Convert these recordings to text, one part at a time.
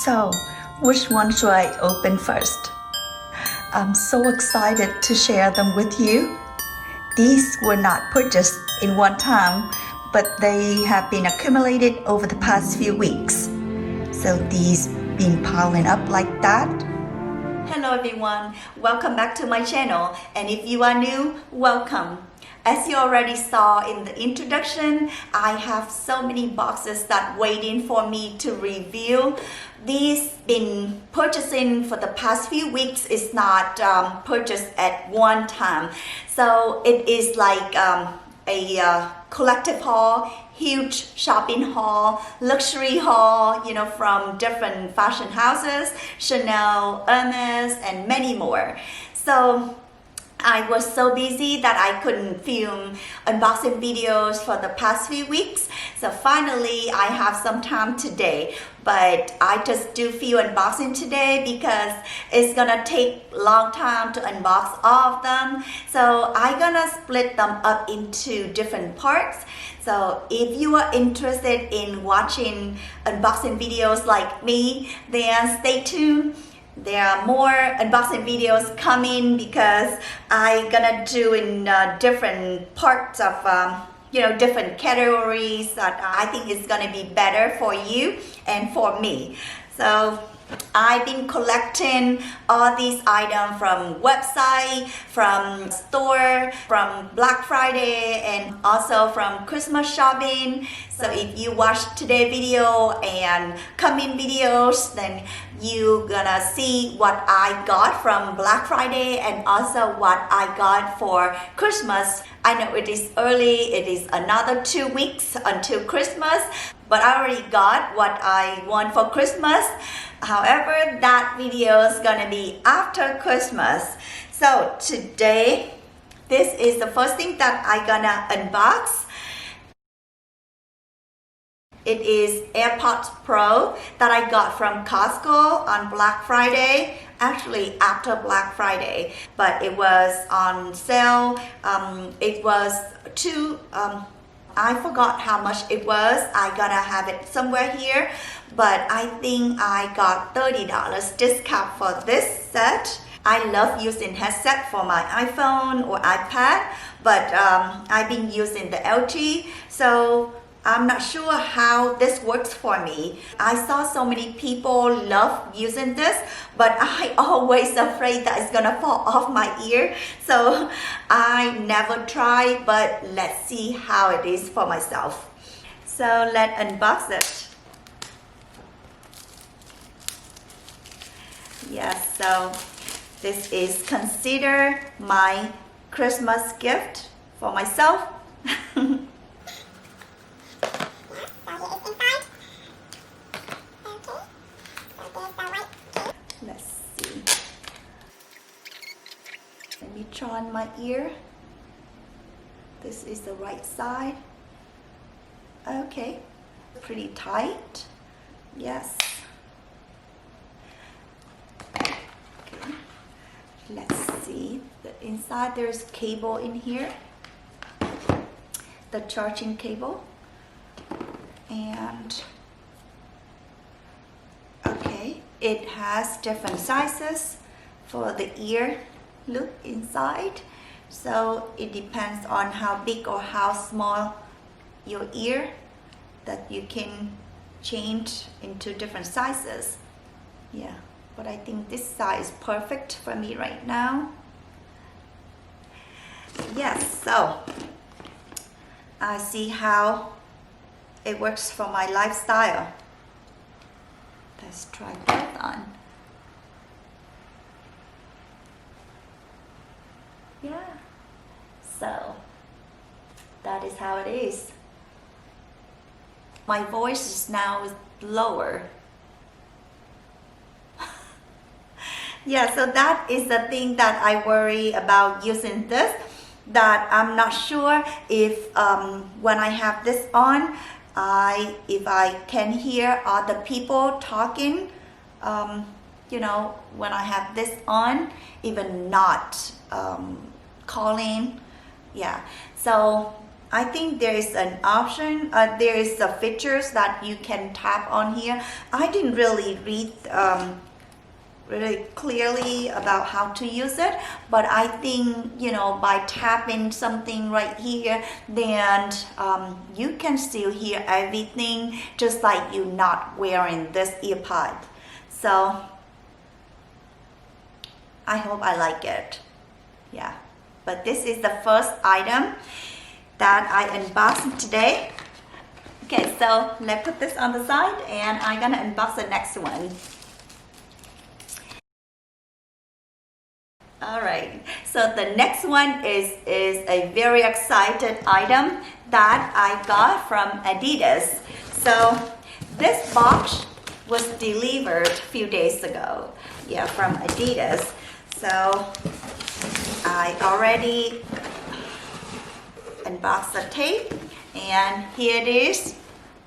So, which one should I open first? I'm so excited to share them with you. These were not purchased in one time, but they have been accumulated over the past few weeks. So these been piling up like that. Hello everyone, welcome back to my channel, and if you are new, welcome. As you already saw in the introduction, I have so many boxes that waiting for me to review. These been purchasing for the past few weeks. It's not purchased at one time. So it is like a collective haul, huge shopping haul, luxury haul, you know, from different fashion houses, Chanel, Hermes, and many more. So I was so busy that I couldn't film unboxing videos for the past few weeks. So finally, I have some time today. But I just do few unboxing today because it's gonna take a long time to unbox all of them. So I'm gonna split them up into different parts. So if you are interested in watching unboxing videos like me, then stay tuned. There are more unboxing videos coming because I'm gonna do in different parts of different categories that I think is gonna be better for you and for me. So I've been collecting all these items from website, from store, from Black Friday, and also from Christmas shopping. So if you watch today's video and coming videos, then you're gonna see what I got from Black Friday and also what I got for Christmas. I know it is early, it is another 2 weeks until Christmas, but I already got what I want for Christmas. However, that video is gonna be after Christmas. So today, this is the first thing that I'm gonna unbox. It is AirPods Pro that I got from Costco on Black Friday. Actually after Black Friday, but it was on sale. It was I forgot how much it was. I gotta have it somewhere here, but I think I got $30 discount for this set. I love using headset for my iPhone or iPad, but I've been using the LG, so I'm not sure how this works for me. I saw so many people love using this, but I always afraid that it's gonna fall off my ear. So I never try, but let's see how it is for myself. So let's unbox it. Yes, so this is considered my Christmas gift for myself. Let's see. Let me try on my ear. This is the right side. Okay, pretty tight. Yes. Okay. Let's see. The inside there's cable in here. The charging cable. And okay, it has different sizes for the ear look inside. So it depends on how big or how small your ear that you can change into different sizes. Yeah, but I think this size is perfect for me right now. Yes, so I see how it works for my lifestyle. Let's try both on. Yeah, so that is how it is. My voice is now lower. Yeah, so that is the thing that I worry about using this, that I'm not sure if when I have this on, if I can hear other people talking, you know, when I have this on, even not calling. Yeah, so I think there is an option, there is the features that you can tap on here. I didn't really read really clearly about how to use it, but I think, you know, by tapping something right here, then you can still hear everything just like you not wearing this earpod. So I hope I like it. Yeah, but this is the first item that I unboxed today. Okay, so let's put this on the side and I'm gonna unbox the next one. Alright, so the next one is a very excited item that I got from ADIDAS. So this box was delivered a few days ago, yeah, from ADIDAS. So I already unboxed the tape, and here it is.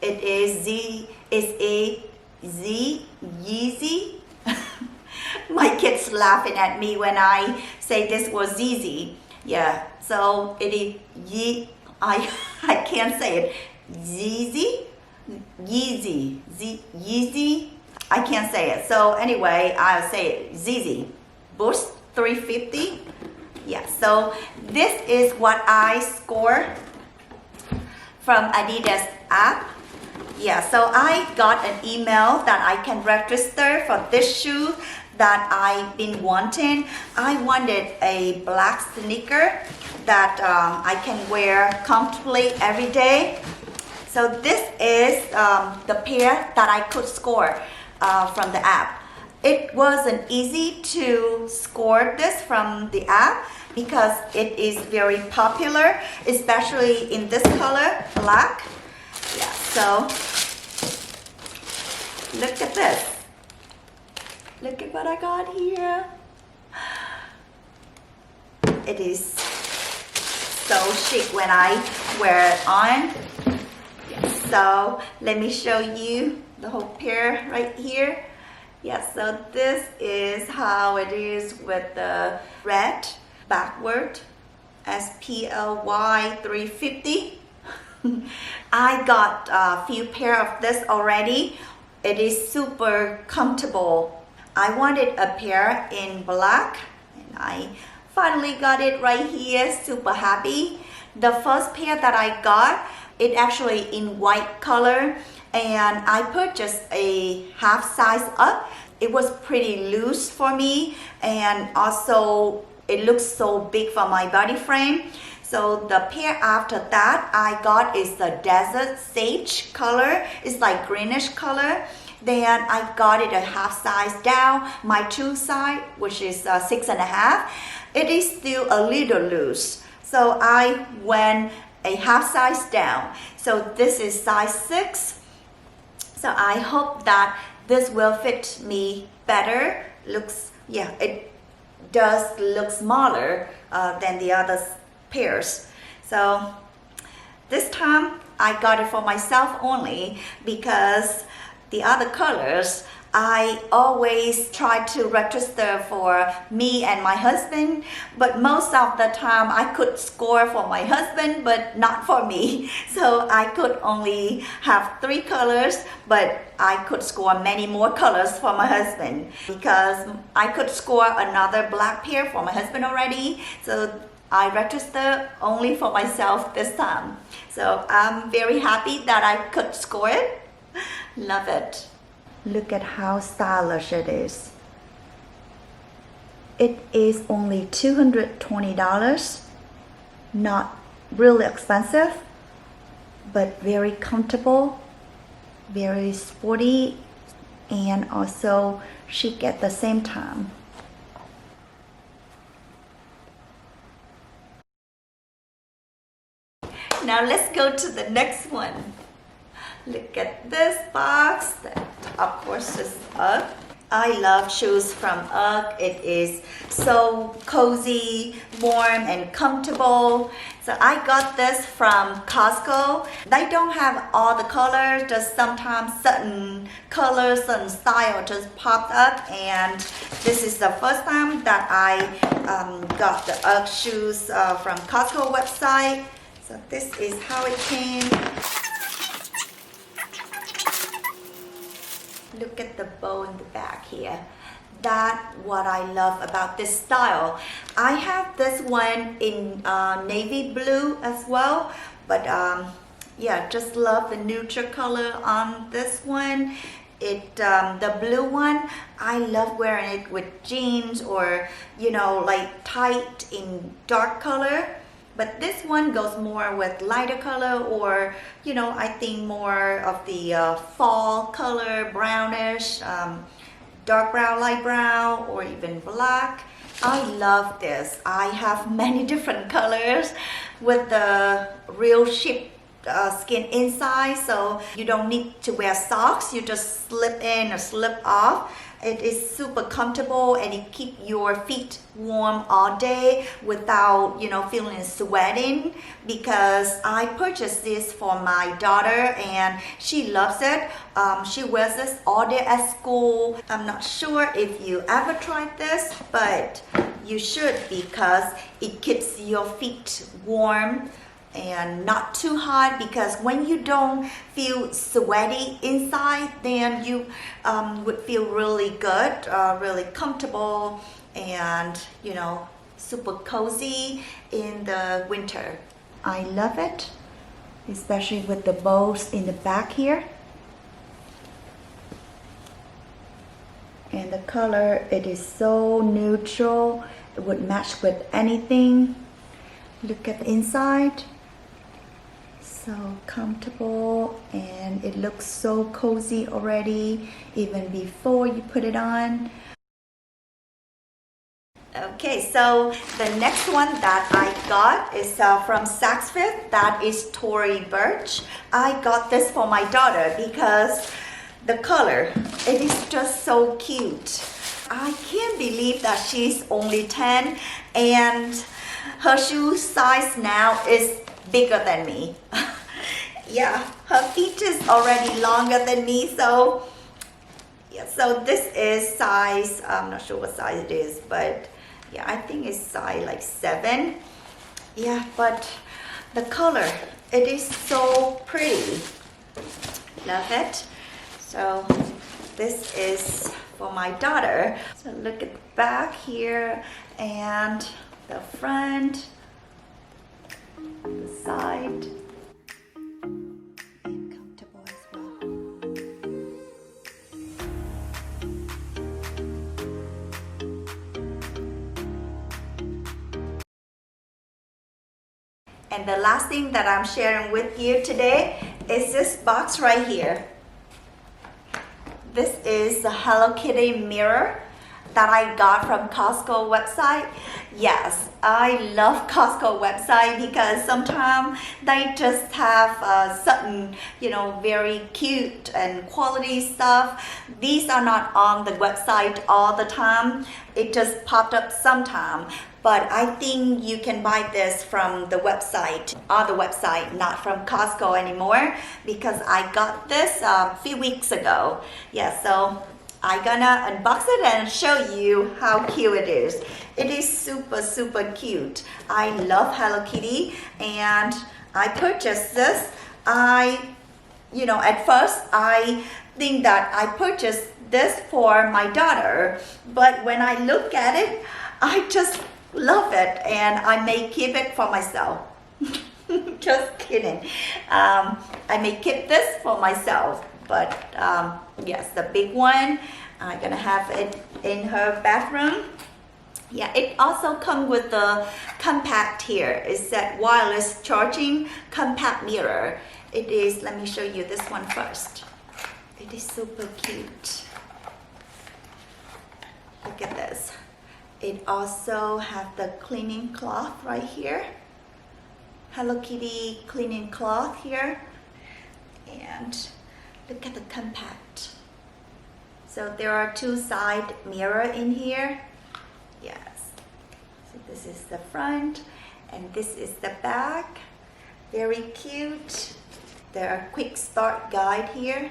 It is a Yeezy. My kids laughing at me when I say this was Yeezy. Yeah, so it is I can't say it. Yeezy. I can't say it. So anyway, I'll say it. Yeezy Boost 350. Yeah, so this is what I score from ADIDAS app. Yeah, so I got an email that I can register for this shoe that I've been wanting. I wanted a black sneaker that I can wear comfortably every day. So this is the pair that I could score from the app. It wasn't easy to score this from the app because it is very popular, especially in this color, black. Yeah, so look at this. Look at what I got here. It is so chic when I wear it on. Yes, so let me show you the whole pair right here. Yes, so this is how it is with the red backward SPLY 350. I got a few pair of this already. It is super comfortable. I wanted a pair in black and I finally got it right here. Super happy. The first pair that I got, it actually in white color, and I purchased a half size up. It was pretty loose for me, and also it looks so big for my body frame. So the pair after that I got is the desert sage color. It's like greenish color. Then I got it a half size down, my true size, which is 6.5. It is still a little loose. So I went a half size down. So this is size 6. So I hope that this will fit me better. Looks, yeah, it does look smaller than the other pairs. So this time I got it for myself only because the other colors I always try to register for me and my husband, but most of the time I could score for my husband but not for me. So I could only have 3 colors, but I could score many more colors for my husband because I could score another black pair for my husband already. So I register only for myself this time. So I'm very happy that I could score it. Love it. Look at how stylish it is. It is only $220. Not really expensive, but very comfortable, very sporty, and also chic at the same time. Now let's go to the next one. Look at this box. That of course is UGG. I love shoes from UGG. It is so cozy, warm, and comfortable. So I got this from Costco. They don't have all the colors, just sometimes certain colors, certain style just popped up, and this is the first time that I got the UGG shoes from Costco website. So this is how it came. Look at the bow in the back here. That's what I love about this style. I have this one in navy blue as well, but yeah, just love the neutral color on this one. The blue one, I love wearing it with jeans or, you know, like tight in dark color. But this one goes more with lighter color, or, you know, I think more of the fall color, brownish, dark brown, light brown, or even black. I love this. I have many different colors with the real sheep skin inside, so you don't need to wear socks. You just slip in or slip off. It is super comfortable and it keeps your feet warm all day without, you know, feeling sweating, because I purchased this for my daughter and she loves it. She wears this all day at school. I'm not sure if you ever tried this, but you should, because it keeps your feet warm and not too hot, because when you don't feel sweaty inside, then you would feel really good, really comfortable, and, you know, super cozy in the winter. I love it, especially with the bows in the back here. And the color, it is so neutral. It would match with anything. Look at the inside. So comfortable, and it looks so cozy already, even before you put it on. Okay, so the next one that I got is from Saks Fifth. That is Tory Burch. I got this for my daughter because the color, it is just so cute. I can't believe that she's only 10 and her shoe size now is bigger than me. Yeah, her feet is already longer than me, so yeah, so this is size, I'm not sure what size it is, but yeah, I think it's size like 7. Yeah, but the color, it is so pretty. Love it. So this is for my daughter. So look at the back here and the front, the side, and comfortable as well. And the last thing that I'm sharing with you today is this box right here. This is the Hello Kitty mirror that I got from Costco website. Yes, I love Costco website because sometimes they just have certain, you know, very cute and quality stuff. These are not on the website all the time. It just popped up sometime. But I think you can buy this from the website, other website, not from Costco anymore, because I got this a few weeks ago. Yeah, so I'm gonna unbox it and show you how cute it is. It is super, super cute. I love Hello Kitty and I purchased this. You know, at first I think that I purchased this for my daughter, but when I look at it, I just love it and I may keep it for myself. Just kidding. I may keep this for myself, but yes, the big one, I'm gonna have it in her bathroom. Yeah, it also comes with the compact here. It's that wireless charging compact mirror. It is, let me show you this one first. It is super cute. Look at this. It also has the cleaning cloth right here. Hello Kitty cleaning cloth here. And look at the compact. So there are 2 side mirror in here. Yes. So this is the front and this is the back. Very cute. There are quick start guide here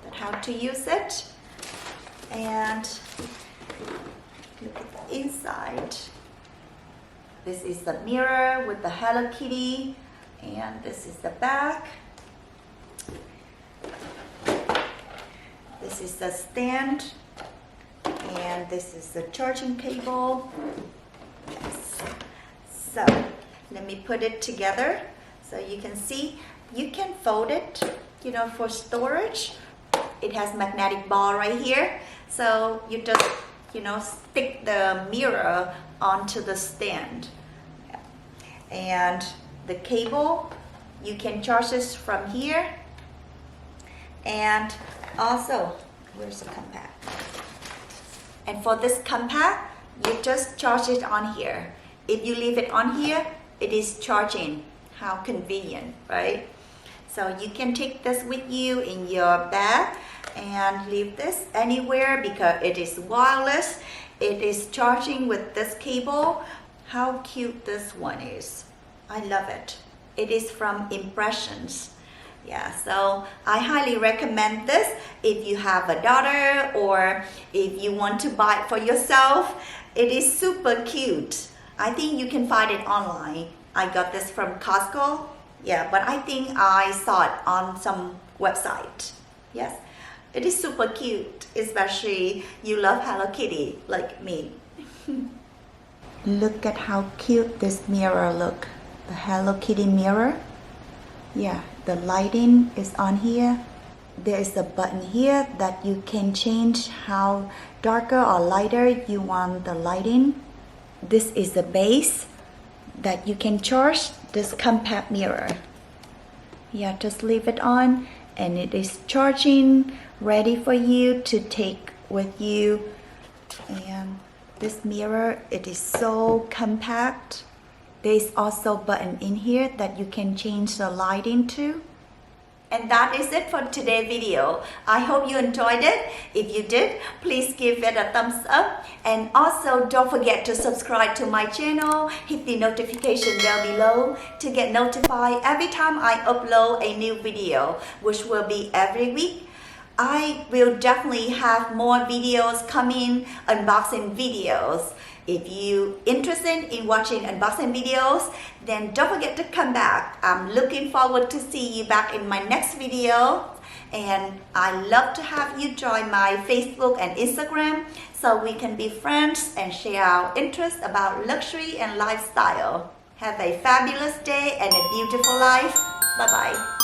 on how to use it. And look at the inside. This is the mirror with the Hello Kitty, And this is the back. This is the stand. And this is the charging cable. Yes. So let me put it together so you can see. You can fold it, you know, for storage. It has magnetic ball right here. So you just, you know, stick the mirror onto the stand. And the cable, you can charge this from here. And also, where's the compact? And for this compact, you just charge it on here. If you leave it on here, it is charging. How convenient, right? So you can take this with you in your bag and leave this anywhere because it is wireless. It is charging with this cable. How cute this one is. I love it. It is from Impressions. Yeah, so I highly recommend this if you have a daughter or if you want to buy it for yourself. It is super cute. I think you can find it online. I got this from Costco. Yeah, but I think I saw it on some website. Yes, it is super cute, especially you love Hello Kitty like me. Look at how cute this mirror look. The Hello Kitty mirror. Yeah, the lighting is on here. There is a button here that you can change how darker or lighter you want the lighting. This is the base that you can charge this compact mirror. Yeah, just leave it on and it is charging, ready for you to take with you. And this mirror, it is so compact. There is also a button in here that you can change the lighting to. And that is it for today's video. I hope you enjoyed it. If you did, please give it a thumbs up. And also don't forget to subscribe to my channel. Hit the notification bell below to get notified every time I upload a new video, which will be every week. I will definitely have more videos coming, unboxing videos. If you interested in watching unboxing videos, then don't forget to come back. I'm looking forward to see you back in my next video. And I love to have you join my Facebook and Instagram so we can be friends and share our interests about luxury and lifestyle. Have a fabulous day and a beautiful life. Bye-bye.